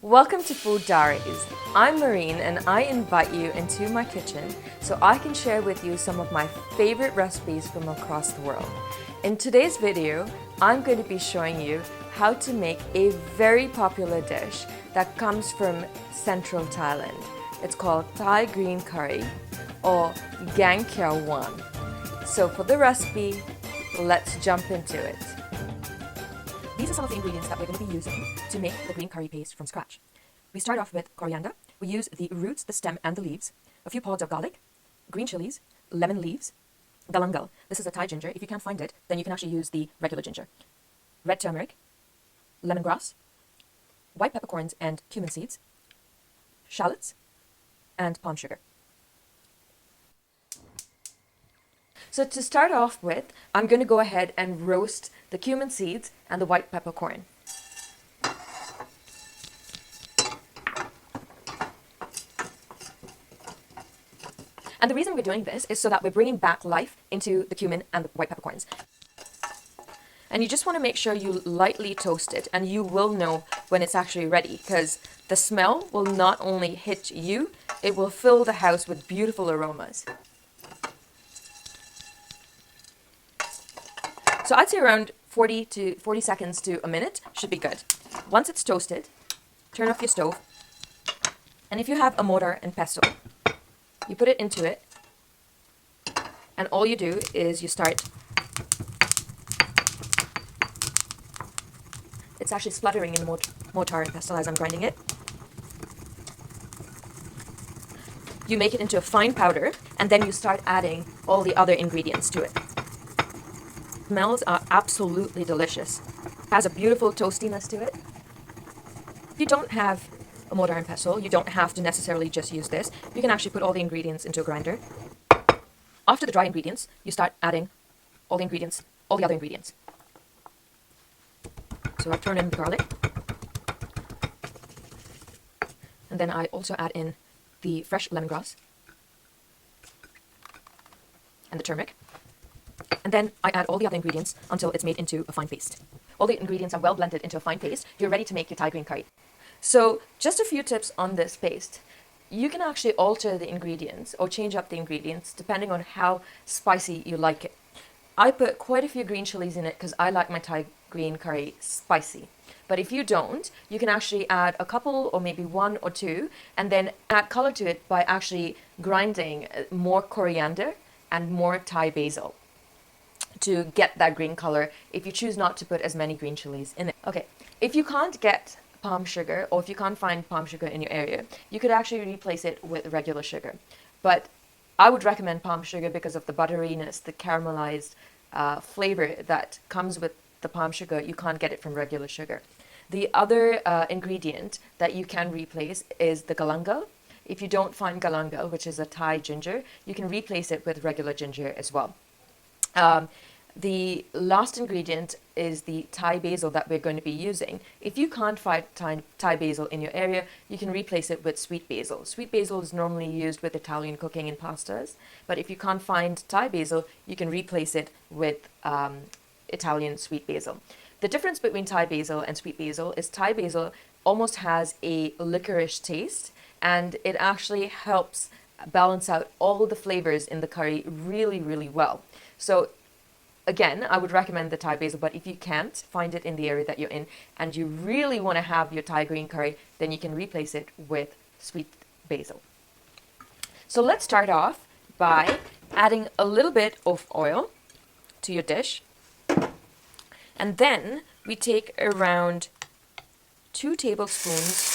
Welcome to Food Diaries. I'm Mehreen and I invite you into my kitchen so I can share with you some of my favorite recipes from across the world. In today's video, I'm going to be showing you how to make a very popular dish that comes from central Thailand. It's called Thai green curry or kang wan. So for the recipe, let's jump into it. These are some of the ingredients that we're going to be using to make the green curry paste from scratch. We start off with coriander. We use the roots, the stem and the leaves, a few pods of garlic, green chilies, lemon leaves, galangal. This is a Thai ginger. If you can't find it, then you can actually use the regular ginger. Red turmeric, lemongrass, white peppercorns and cumin seeds, shallots, and palm sugar. So to start off with, I'm going to go ahead and roast the cumin seeds and the white peppercorn. And the reason we're doing this is so that we're bringing back life into the cumin and the white peppercorns. And you just want to make sure you lightly toast it, and you will know when it's actually ready, because the smell will not only hit you, it will fill the house with beautiful aromas. So I'd say around 40 seconds to a minute should be good. Once it's toasted, turn off your stove. And if you have a mortar and pestle, you put it into it. And all you do is you start. It's actually spluttering in the mortar and pestle as I'm grinding it. You make it into a fine powder, and then you start adding all the other ingredients to it. Smells are absolutely delicious. It has a beautiful toastiness to it. If you don't have a mortar and pestle, you don't have to necessarily just use this. You can actually put all the ingredients into a grinder. After the dry ingredients, you start adding all the other ingredients. So I've turned in the garlic. And then I also add in the fresh lemongrass and the turmeric. And then I add all the other ingredients until it's made into a fine paste. All the ingredients are well blended into a fine paste. You're ready to make your Thai green curry. So just a few tips on this paste. You can actually alter the ingredients or change up the ingredients depending on how spicy you like it. I put quite a few green chilies in it because I like my Thai green curry spicy. But if you don't, you can actually add a couple or maybe one or two and then add color to it by actually grinding more coriander and more Thai basil to get that green color if you choose not to put as many green chilies in it. Okay, if you can't get palm sugar, or if you can't find palm sugar in your area, you could actually replace it with regular sugar. But I would recommend palm sugar because of the butteriness, the caramelized flavor that comes with the palm sugar. You can't get it from regular sugar. The other ingredient that you can replace is the galangal. If you don't find galangal, which is a Thai ginger, you can replace it with regular ginger as well. The last ingredient is the Thai basil that we're going to be using. If you can't find Thai basil in your area, you can replace it with sweet basil. Sweet basil is normally used with Italian cooking and pastas, but if you can't find Thai basil, you can replace it with Italian sweet basil. The difference between Thai basil and sweet basil is Thai basil almost has a licorice taste, and it actually helps balance out all the flavors in the curry really, really well. So again, I would recommend the Thai basil, but if you can't find it in the area that you're in and you really want to have your Thai green curry, then you can replace it with sweet basil. So let's start off by adding a little bit of oil to your dish. And then we take around 2 tablespoons.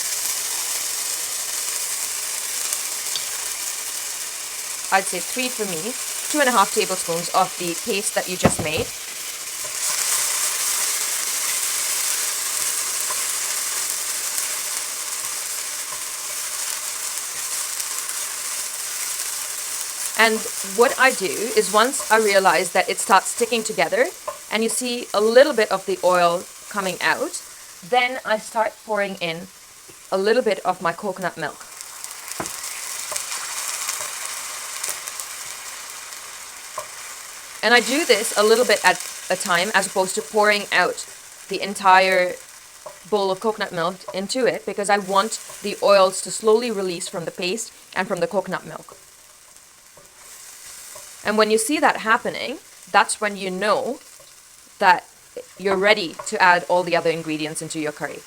I'd say 3 for me. 2.5 tablespoons of the paste that you just made. And what I do is once I realize that it starts sticking together and you see a little bit of the oil coming out, then I start pouring in a little bit of my coconut milk. And I do this a little bit at a time as opposed to pouring out the entire bowl of coconut milk into it because I want the oils to slowly release from the paste and from the coconut milk. And when you see that happening, that's when you know that you're ready to add all the other ingredients into your curry.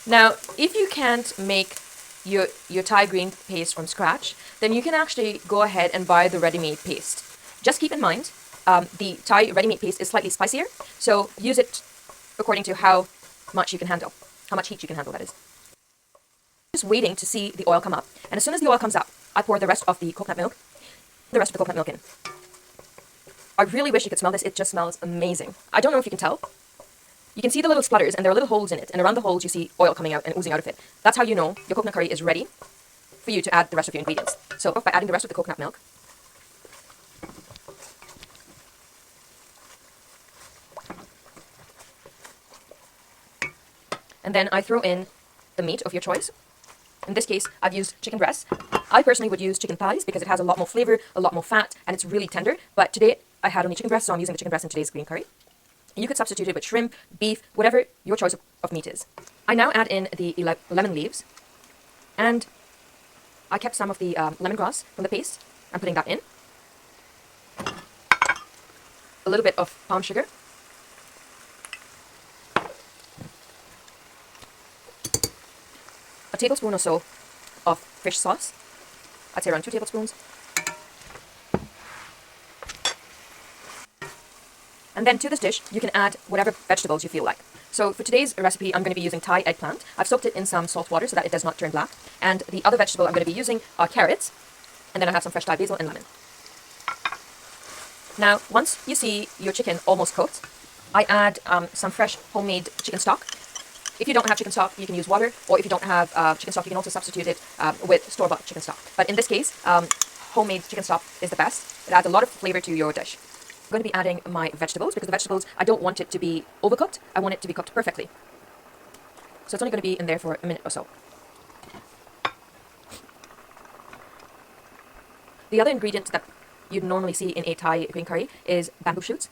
Now, if you can't make your Thai green paste from scratch, then you can actually go ahead and buy the ready-made paste. Just keep in mind, the Thai ready-made paste is slightly spicier, so use it according to how much you can handle, how much heat you can handle, that is. Just waiting to see the oil come up, and as soon as the oil comes up, I pour the rest of the coconut milk in. I really wish you could smell this. It just smells amazing. I don't know if you can tell. You can see the little splutters, and there are little holes in it, and around the holes you see oil coming out and oozing out of it. That's how you know your coconut curry is ready for you to add the rest of your ingredients. So by adding the rest of the coconut milk, and then I throw in the meat of your choice. In this case, I've used chicken breast. I personally would use chicken thighs because it has a lot more flavor, a lot more fat, and it's really tender. But today, I had only chicken breast, so I'm using the chicken breast in today's green curry. You could substitute it with shrimp, beef, whatever your choice of meat is. I now add in the lemon leaves, and I kept some of the lemongrass from the paste. I'm putting that in. A little bit of palm sugar. A tablespoon or so of fish sauce. I'd say around 2 tablespoons. And then to this dish, you can add whatever vegetables you feel like. So for today's recipe, I'm going to be using Thai eggplant. I've soaked it in some salt water so that it does not turn black. And the other vegetable I'm going to be using are carrots. And then I have some fresh Thai basil and lemon. Now, once you see your chicken almost cooked, I add some fresh homemade chicken stock. If you don't have chicken stock, you can use water. Or if you don't have chicken stock, you can also substitute it with store-bought chicken stock. But in this case, homemade chicken stock is the best. It adds a lot of flavor to your dish. I'm going to be adding my vegetables because the vegetables, I don't want it to be overcooked. I want it to be cooked perfectly. So it's only going to be in there for a minute or so. The other ingredient that you'd normally see in a Thai green curry is bamboo shoots.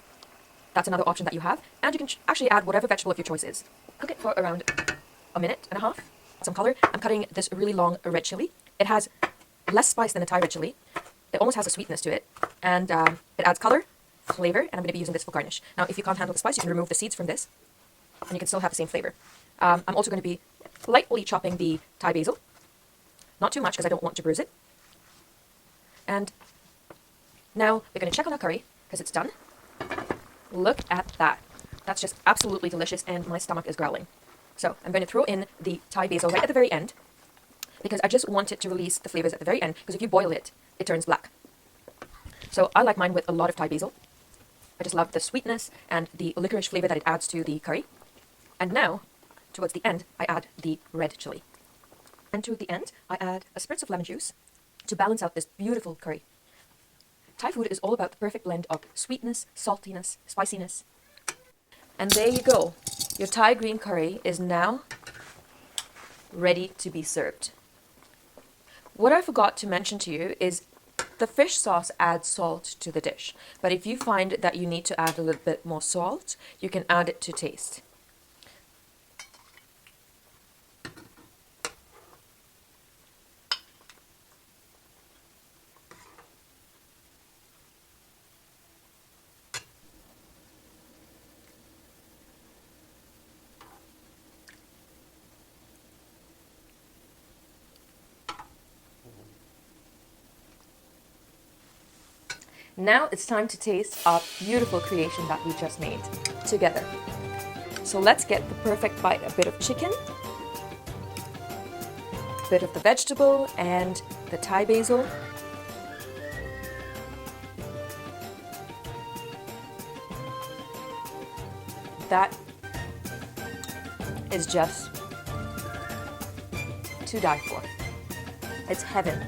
That's another option that you have. And you can actually add whatever vegetable of your choice is. Cook it for around a minute and a half. Some color. I'm cutting this really long red chili. It has less spice than a Thai red chili. It almost has a sweetness to it. And it adds color, flavor, and I'm going to be using this for garnish. Now, if you can't handle the spice, you can remove the seeds from this, and you can still have the same flavor. I'm also going to be lightly chopping the Thai basil. Not too much, because I don't want to bruise it. And now we're going to check on our curry, because it's done. Look at that. That's just absolutely delicious, and my stomach is growling. So I'm going to throw in the Thai basil right at the very end, because I just want it to release the flavors at the very end, because if you boil it, it turns black. So I like mine with a lot of Thai basil. I just love the sweetness and the licorice flavor that it adds to the curry. And now, towards the end, I add the red chili. And to the end, I add a spritz of lemon juice to balance out this beautiful curry. Thai food is all about the perfect blend of sweetness, saltiness, spiciness. And there you go. Your Thai green curry is now ready to be served. What I forgot to mention to you is the fish sauce adds salt to the dish, but if you find that you need to add a little bit more salt, you can add it to taste. Now it's time to taste our beautiful creation that we just made together. So let's get the perfect bite. A bit of chicken, a bit of the vegetable and the Thai basil. That is just to die for. It's heaven.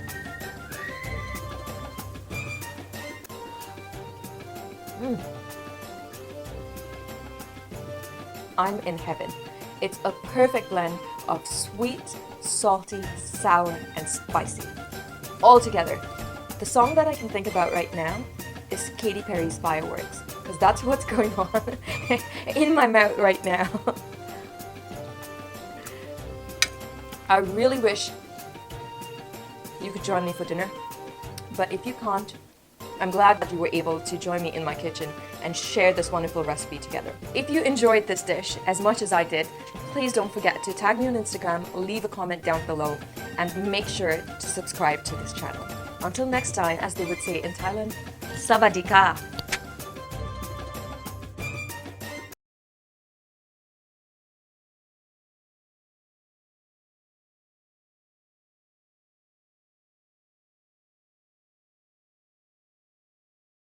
I'm in heaven. It's a perfect blend of sweet, salty, sour, and spicy. All together. The song that I can think about right now is Katy Perry's Fireworks. because that's what's going on in my mouth right now. I really wish you could join me for dinner, but if you can't, I'm glad that you were able to join me in my kitchen and share this wonderful recipe together. If you enjoyed this dish as much as I did, please don't forget to tag me on Instagram, leave a comment down below, and make sure to subscribe to this channel. Until next time, as they would say in Thailand, Savadeeka.